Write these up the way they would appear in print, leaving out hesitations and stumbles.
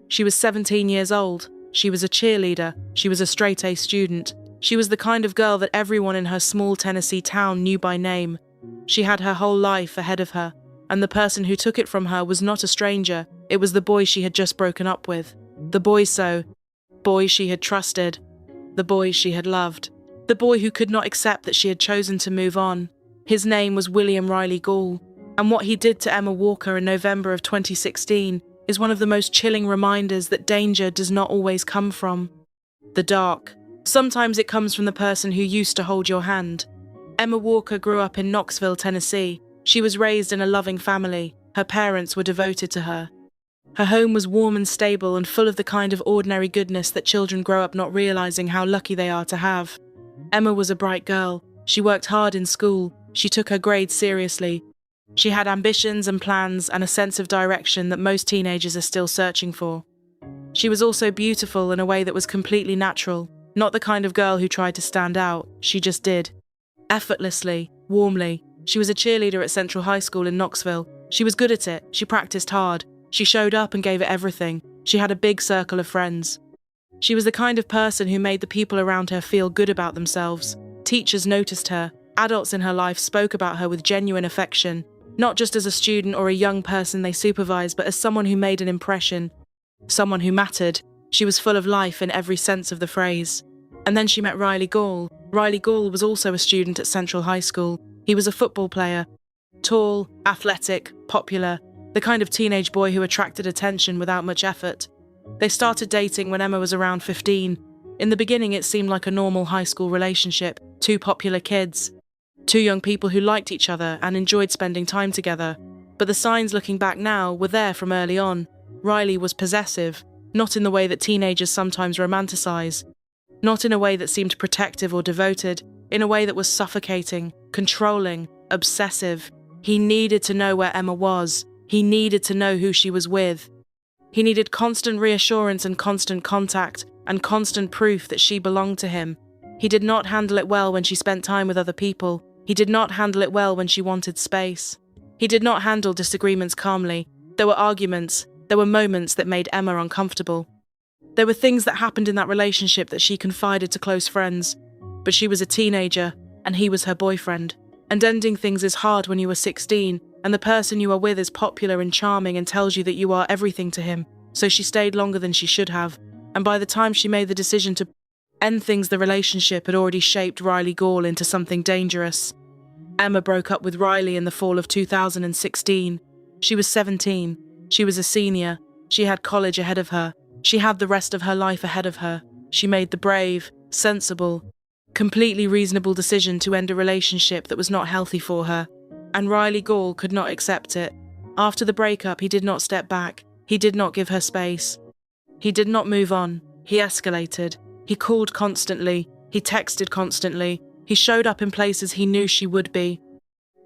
She was 17 years old. She was a cheerleader. She was a straight-A student. She was the kind of girl that everyone in her small Tennessee town knew by name. She had her whole life ahead of her, and the person who took it from her was not a stranger. It was the boy she had just broken up with. The boy she had trusted. The boy she had loved. The boy who could not accept that she had chosen to move on. His name was William Riley Gaul, and what he did to Emma Walker in November of 2016 is one of the most chilling reminders that danger does not always come from the dark. Sometimes it comes from the person who used to hold your hand. Emma Walker grew up in Knoxville, Tennessee. She was raised in a loving family. Her parents were devoted to her. Her home was warm and stable and full of the kind of ordinary goodness that children grow up not realizing how lucky they are to have. Emma was a bright girl. She worked hard in school. She took her grades seriously. She had ambitions and plans and a sense of direction that most teenagers are still searching for. She was also beautiful in a way that was completely natural, not the kind of girl who tried to stand out. She just did. Effortlessly, warmly. She was a cheerleader at Central High School in Knoxville. She was good at it. She practiced hard. She showed up and gave it everything. She had a big circle of friends. She was the kind of person who made the people around her feel good about themselves. Teachers noticed her. Adults in her life spoke about her with genuine affection, not just as a student or a young person they supervised, but as someone who made an impression, someone who mattered. She was full of life in every sense of the phrase. And then she met Riley Gaul. Riley Gaul was also a student at Central High School. He was a football player. Tall, athletic, popular, the kind of teenage boy who attracted attention without much effort. They started dating when Emma was around 15. In the beginning, it seemed like a normal high school relationship. Two popular kids. Two young people who liked each other and enjoyed spending time together. But the signs looking back now were there from early on. Riley was possessive, not in the way that teenagers sometimes romanticize. Not in a way that seemed protective or devoted, in a way that was suffocating, controlling, obsessive. He needed to know where Emma was. He needed to know who she was with. He needed constant reassurance and constant contact, and constant proof that she belonged to him. He did not handle it well when she spent time with other people. He did not handle it well when she wanted space. He did not handle disagreements calmly. There were arguments. There were moments that made Emma uncomfortable. There were things that happened in that relationship that she confided to close friends. But she was a teenager, and he was her boyfriend. And ending things is hard when you are 16, and the person you are with is popular and charming and tells you that you are everything to him. So she stayed longer than she should have. And by the time she made the decision to end things, the relationship had already shaped Riley Gaul into something dangerous. Emma broke up with Riley in the fall of 2016. She was 17. She was a senior. She had college ahead of her. She had the rest of her life ahead of her. She made the brave, sensible, completely reasonable decision to end a relationship that was not healthy for her. And Riley Gaul could not accept it. After the breakup, he did not step back. He did not give her space. He did not move on. He escalated. He called constantly. He texted constantly. He showed up in places he knew she would be.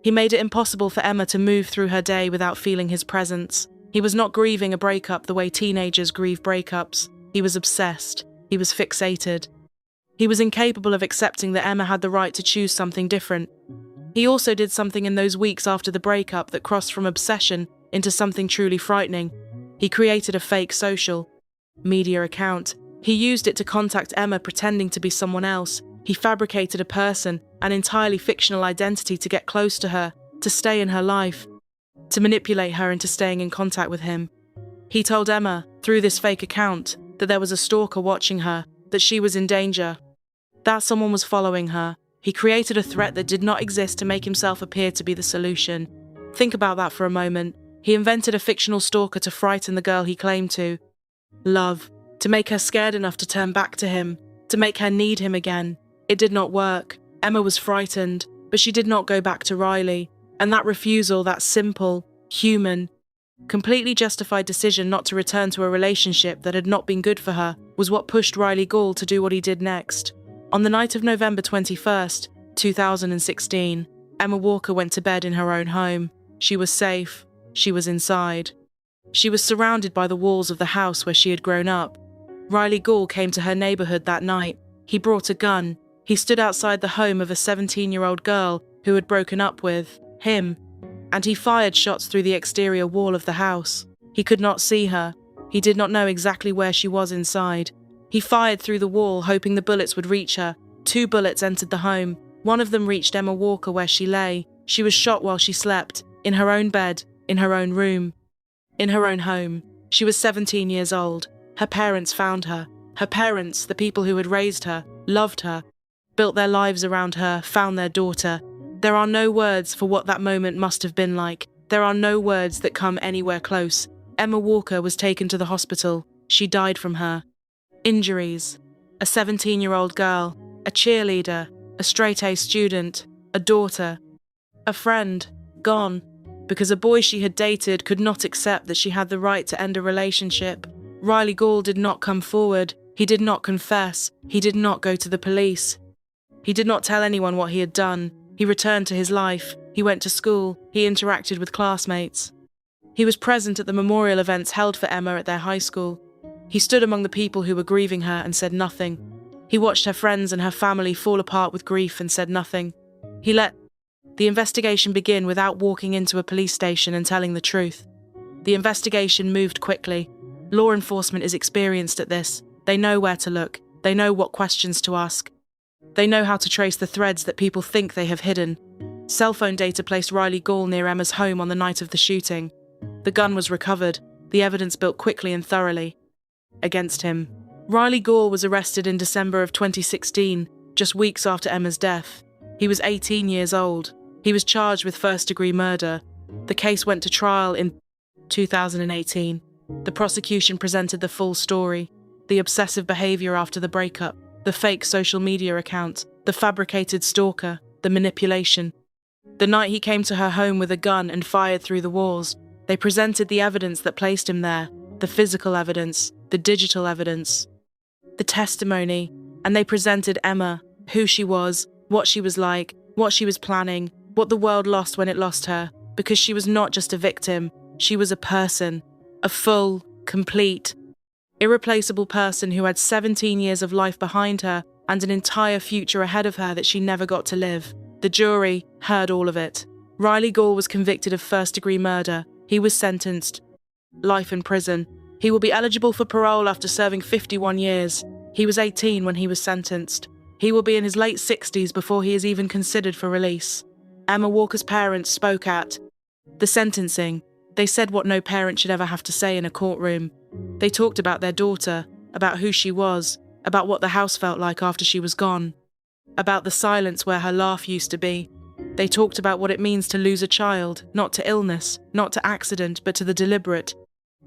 He made it impossible for Emma to move through her day without feeling his presence. He was not grieving a breakup the way teenagers grieve breakups. He was obsessed. He was fixated. He was incapable of accepting that Emma had the right to choose something different. He also did something in those weeks after the breakup that crossed from obsession into something truly frightening. He created a fake social media account. He used it to contact Emma pretending to be someone else. He fabricated a person, an entirely fictional identity to get close to her, to stay in her life, to manipulate her into staying in contact with him. He told Emma, through this fake account, that there was a stalker watching her, that she was in danger, that someone was following her. He created a threat that did not exist to make himself appear to be the solution. Think about that for a moment. He invented a fictional stalker to frighten the girl he claimed to love, to make her scared enough to turn back to him, to make her need him again. It did not work. Emma was frightened, but she did not go back to Riley. And that refusal, that simple, human, completely justified decision not to return to a relationship that had not been good for her, was what pushed Riley Gaul to do what he did next. On the night of November 21st, 2016, Emma Walker went to bed in her own home. She was safe. She was inside. She was surrounded by the walls of the house where she had grown up. Riley Gaul came to her neighborhood that night. He brought a gun. He stood outside the home of a 17-year-old girl who had broken up with him, and he fired shots through the exterior wall of the house. He could not see her. He did not know exactly where she was inside. He fired through the wall, hoping the bullets would reach her. 2 bullets entered the home. One of them reached Emma Walker where she lay. She was shot while she slept, in her own bed, in her own room, in her own home. She was 17 years old. Her parents found her. Her parents, the people who had raised her, loved her, built their lives around her, found their daughter. There are no words for what that moment must have been like. There are no words that come anywhere close. Emma Walker was taken to the hospital. She died from her injuries. A 17-year-old girl, a cheerleader, a straight-A student, a daughter, a friend, gone, because a boy she had dated could not accept that she had the right to end a relationship. Riley Gaul did not come forward. He did not confess. He did not go to the police. He did not tell anyone what he had done. He returned to his life. He went to school. He interacted with classmates. He was present at the memorial events held for Emma at their high school. He stood among the people who were grieving her and said nothing. He watched her friends and her family fall apart with grief and said nothing. He let the investigation begin without walking into a police station and telling the truth. The investigation moved quickly. Law enforcement is experienced at this. They know where to look. They know what questions to ask. They know how to trace the threads that people think they have hidden. Cell phone data placed Riley Gaul near Emma's home on the night of the shooting. The gun was recovered. The evidence built quickly and thoroughly against him. Riley Gaul was arrested in December of 2016, just weeks after Emma's death. He was 18 years old. He was charged with first-degree murder. The case went to trial in 2018. The prosecution presented the full story: the obsessive behavior after the breakup, the fake social media account, the fabricated stalker, the manipulation. The night he came to her home with a gun and fired through the walls, they presented the evidence that placed him there, the physical evidence, the digital evidence, the testimony, and they presented Emma, who she was, what she was like, what she was planning, what the world lost when it lost her, because she was not just a victim, she was a person, a full, complete, irreplaceable person who had 17 years of life behind her and an entire future ahead of her that she never got to live. The jury heard all of it. Riley Gaul was convicted of first-degree murder. He was sentenced life in prison. He will be eligible for parole after serving 51 years. He was 18 when he was sentenced. He will be in his late 60s before he is even considered for release. Emma Walker's parents spoke at the sentencing. They said what no parent should ever have to say in a courtroom. They talked about their daughter, about who she was, about what the house felt like after she was gone, about the silence where her laugh used to be. They talked about what it means to lose a child, not to illness, not to accident, but to the deliberate,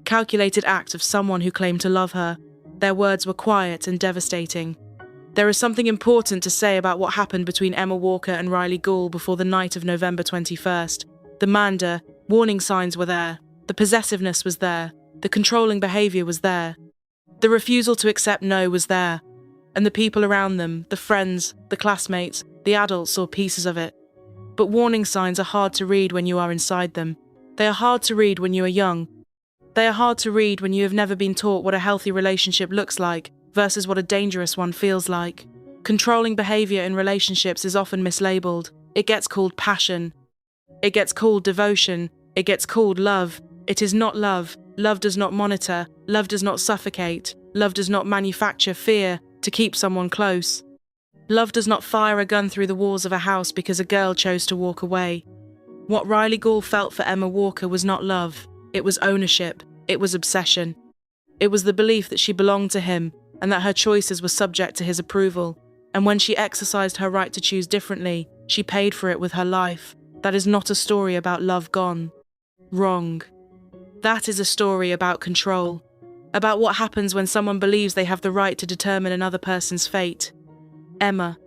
calculated act of someone who claimed to love her. Their words were quiet and devastating. There is something important to say about what happened between Emma Walker and Riley Gaul before the night of November 21st. The murder, warning signs were there. The possessiveness was there. The controlling behaviour was there. The refusal to accept no was there. And the people around them, the friends, the classmates, the adults saw pieces of it. But warning signs are hard to read when you are inside them. They are hard to read when you are young. They are hard to read when you have never been taught what a healthy relationship looks like versus what a dangerous one feels like. Controlling behaviour in relationships is often mislabeled. It gets called passion. It gets called devotion. It gets called love. It is not love. Love does not monitor. Love does not suffocate. Love does not manufacture fear to keep someone close. Love does not fire a gun through the walls of a house because a girl chose to walk away. What Riley Gaul felt for Emma Walker was not love. It was ownership. It was obsession. It was the belief that she belonged to him and that her choices were subject to his approval. And when she exercised her right to choose differently, she paid for it with her life. That is not a story about love gone wrong. That is a story about control, about what happens when someone believes they have the right to determine another person's fate. Emma,